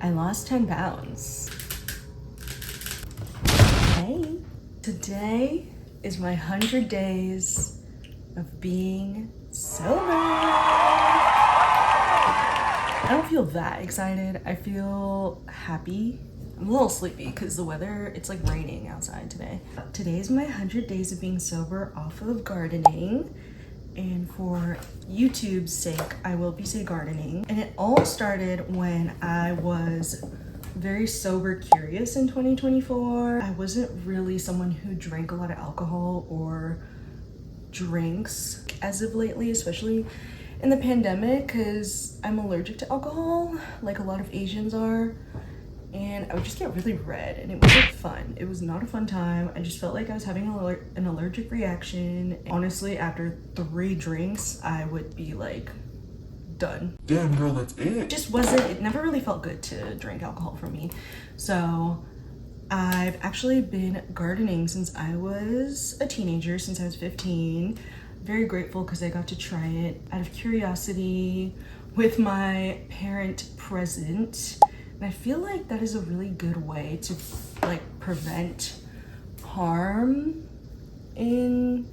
I lost 10 pounds. Hey, today is my 100 days of being sober. I don't feel that excited. I feel happy. I'm a little sleepy because the weather, it's like raining outside today. Today is my 100 days of being sober off of gardening. And for YouTube's sake, I will be say gardening. And it all started when I was very sober curious in 2024. I wasn't really someone who drank a lot of alcohol or drinks as of lately, especially in the pandemic, because I'm allergic to alcohol, like a lot of Asians are. And I would just get really red, and it wasn't fun. It was not a fun time. I just felt like I was having an allergic reaction. Honestly, after 3 drinks, I would be like, done. Damn girl, that's it. It never really felt good to drink alcohol for me. So I've actually been gardening since I was a teenager, since I was 15. Very grateful because I got to try it out of curiosity with my parent present. And I feel like that is a really good way to like prevent harm in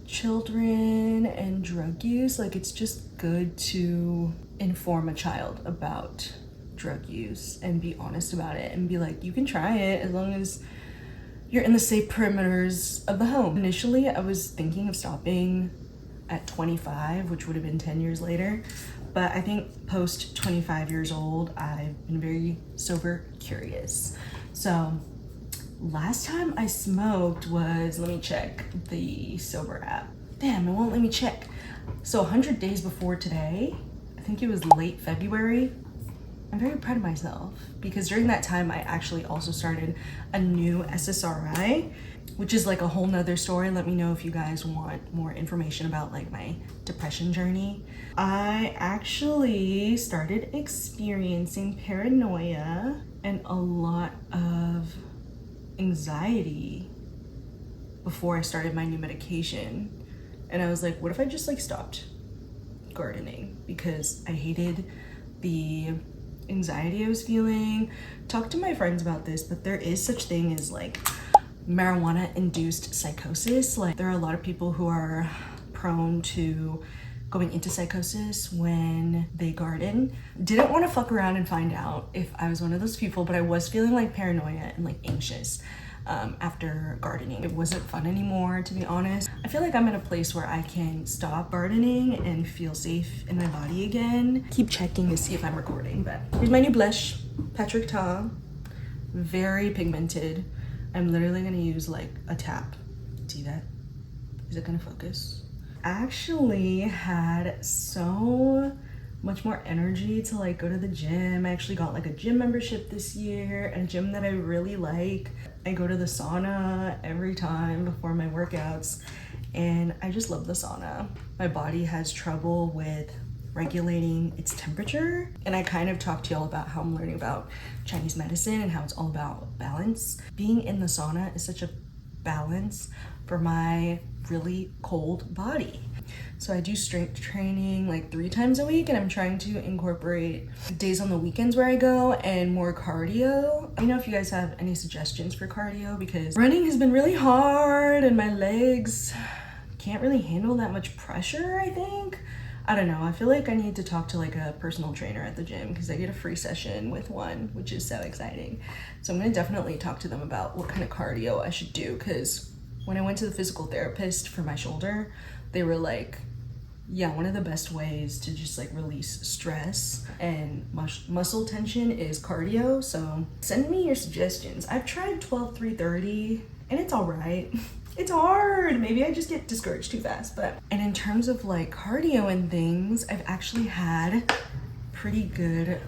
children and drug use. Like, it's just good to inform a child about drug use and be honest about it and be like, you can try it as long as you're in the safe perimeters of the home. Initially, I was thinking of stopping at 25, which would have been 10 years later. But I think post 25 years old, I've been very sober curious. So last time I smoked was, let me check the sober app. Damn, it won't let me check. So 100 days before today, I think it was late February. I'm very proud of myself because during that time, I actually also started a new SSRI, which is like a whole nother story. Let me know if you guys want more information about like my depression journey. I actually started experiencing paranoia and a lot of anxiety before I started my new medication. And I was like, what if I just like stopped gardening? Because I hated the anxiety I was feeling. Talked to my friends about this, but there is such thing as like marijuana induced psychosis. Like, there are a lot of people who are prone to going into psychosis when they garden. Didn't want to fuck around and find out if I was one of those people, but I was feeling like paranoia and like anxious after gardening. It wasn't fun anymore, to be honest. I feel like I'm in a place where I can stop gardening and feel safe in my body again. Keep checking to see if I'm recording, but here's my new blush, Patrick Ta. Very pigmented. I'm literally gonna use like a tap. See that? Is it gonna focus? I actually had so much more energy to like go to the gym. I actually got like a gym membership this year, and a gym that I really like. I go to the sauna every time before my workouts, and I just love the sauna. My body has trouble with regulating its temperature, and I kind of talked to y'all about how I'm learning about Chinese medicine and how it's all about balance. Being in the sauna is such a balance for my really cold body. So I do strength training like 3 times a week, and I'm trying to incorporate days on the weekends where I go and more cardio. Let me know if you guys have any suggestions for cardio, because running has been really hard and my legs can't really handle that much pressure, I think. I don't know, I feel like I need to talk to like a personal trainer at the gym because I get a free session with one, which is so exciting. So I'm gonna definitely talk to them about what kind of cardio I should do, because when I went to the physical therapist for my shoulder, they were like, yeah, one of the best ways to just like release stress and muscle tension is cardio. So send me your suggestions. I've tried 12-3-30 and it's all right. It's hard. Maybe I just get discouraged too fast, and in terms of like cardio and things, I've actually had pretty good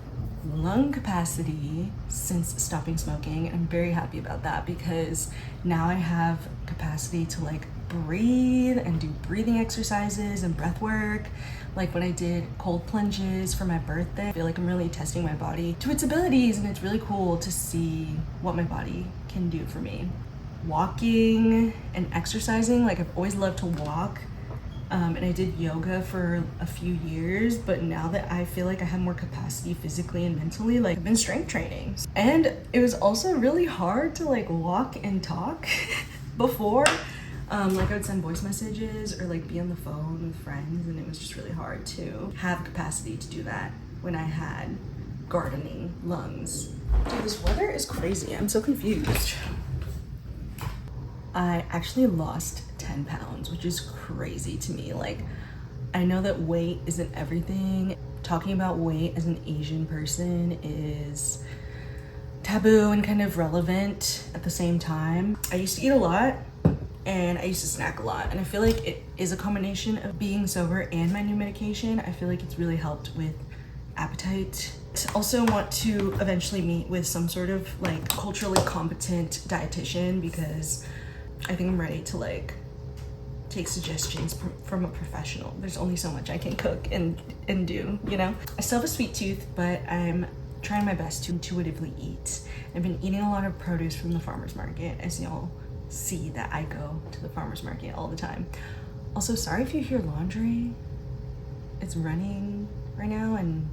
lung capacity since stopping smoking. And I'm very happy about that because now I have capacity to like breathe and do breathing exercises and breath work. Like when I did cold plunges for my birthday, I feel like I'm really testing my body to its abilities, and it's really cool to see what my body can do for me. Walking and exercising, like I've always loved to walk And I did yoga for a few years, but now that I feel like I have more capacity physically and mentally, like I've been strength training. And it was also really hard to like walk and talk before. Like I would send voice messages or like be on the phone with friends, and it was just really hard to have capacity to do that when I had gardening lungs. Dude, this weather is crazy. I'm so confused. I actually lost 10 pounds, which is crazy to me. Like, I know that weight isn't everything. Talking about weight as an Asian person is taboo and kind of relevant at the same time. I used to eat a lot and I used to snack a lot, and I feel like it is a combination of being sober and my new medication. I feel like it's really helped with appetite. I also want to eventually meet with some sort of like culturally competent dietitian, because I think I'm ready to like take suggestions from a professional. There's only so much I can cook and do, you know? I still have a sweet tooth, but I'm trying my best to intuitively eat. I've been eating a lot of produce from the farmer's market, as y'all see that I go to the farmer's market all the time. Also, sorry if you hear laundry. It's running right now and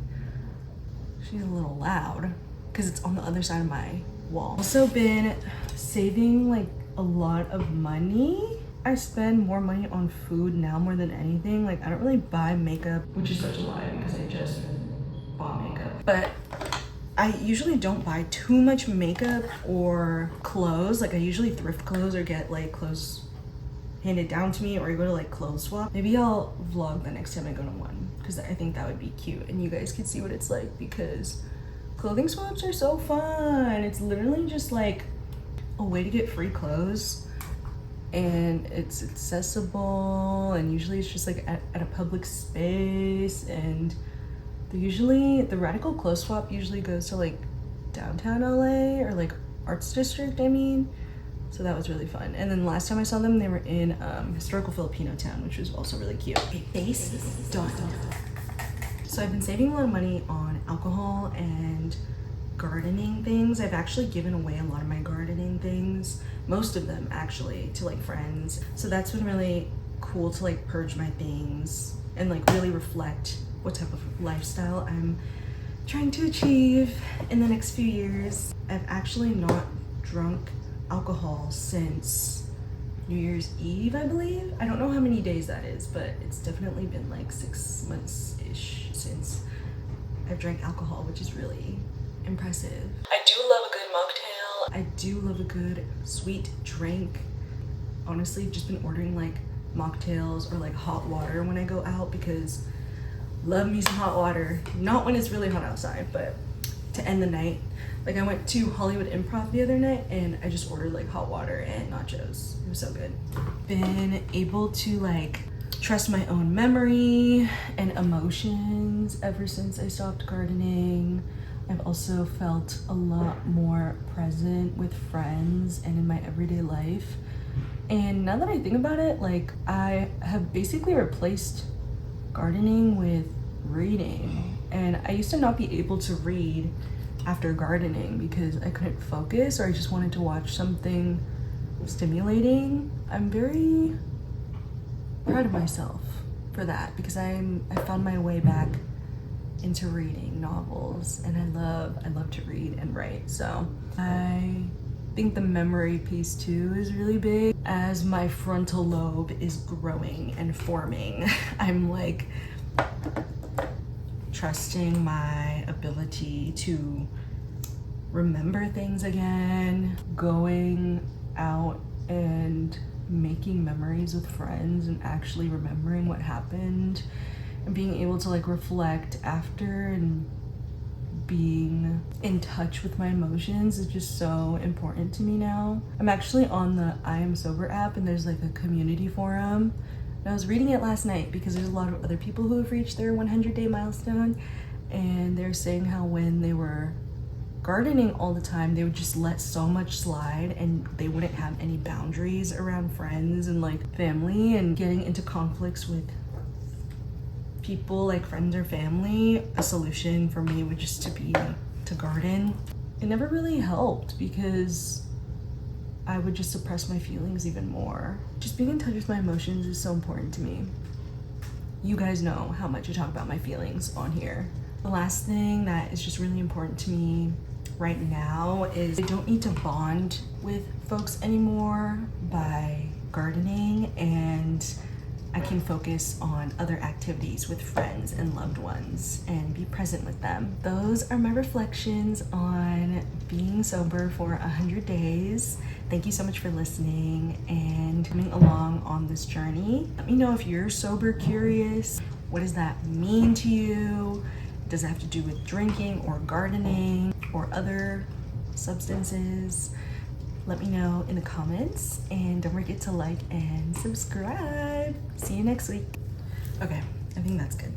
she's a little loud because it's on the other side of my wall. Also been saving like a lot of money. I spend more money on food now more than anything. Like I don't really buy makeup, which is such a lie because I just bought makeup. But I usually don't buy too much makeup or clothes. Like I usually thrift clothes or get like clothes handed down to me, or I go to like clothes swap. Maybe I'll vlog the next time I go to one, because I think that would be cute and you guys can see what it's like, because clothing swaps are so fun. It's literally just like a way to get free clothes, and it's accessible, and usually it's just like at a public space, and the radical clothes swap usually goes to like downtown LA or like Arts District, I mean. So that was really fun. And then last time I saw them, they were in historical Filipino town, which was also really cute. Okay, base is done. So I've been saving a lot of money on alcohol and gardening things. I've actually given away a lot of my gardening things, most of them actually, to like friends. So that's been really cool to like purge my things and like really reflect what type of lifestyle I'm trying to achieve in the next few years. I've actually not drunk alcohol since New Year's Eve, I believe. I don't know how many days that is, but it's definitely been like 6 months-ish since I've drank alcohol, which is really impressive. I do love a good mocktail. I do love a good sweet drink. Honestly, I've just been ordering like mocktails or like hot water when I go out, because love me some hot water. Not when it's really hot outside, but to end the night. Like I went to Hollywood Improv the other night and I just ordered like hot water and nachos. It was so good. Been able to like trust my own memory and emotions ever since I stopped gardening. I've also felt a lot more present with friends and in my everyday life. And now that I think about it, like I have basically replaced gardening with reading. And I used to not be able to read after gardening because I couldn't focus, or I just wanted to watch something stimulating. I'm very proud of myself for that, because I found my way back into reading novels, and I love to read and write. So I think the memory piece too is really big. As my frontal lobe is growing and forming, I'm like trusting my ability to remember things again, going out and making memories with friends and actually remembering what happened, and being able to like reflect after and being in touch with my emotions is just so important to me now. I'm actually on the I Am Sober app, and there's like a community forum. And I was reading it last night because there's a lot of other people who have reached their 100-day milestone, and they're saying how when they were gardening all the time, they would just let so much slide and they wouldn't have any boundaries around friends and like family, and getting into conflicts with people like friends or family. A solution for me would just to be to garden. It never really helped because I would just suppress my feelings even more. Just being in touch with my emotions is so important to me. You guys know how much I talk about my feelings on here. The last thing that is just really important to me right now is I don't need to bond with folks anymore by gardening, and I can focus on other activities with friends and loved ones and be present with them. Those are my reflections on being sober for 100 days. Thank you so much for listening and coming along on this journey. Let me know if you're sober curious. What does that mean to you? Does it have to do with drinking or gardening or other substances? Let me know in the comments, and don't forget to like and subscribe. See you next week. Okay, I think that's good.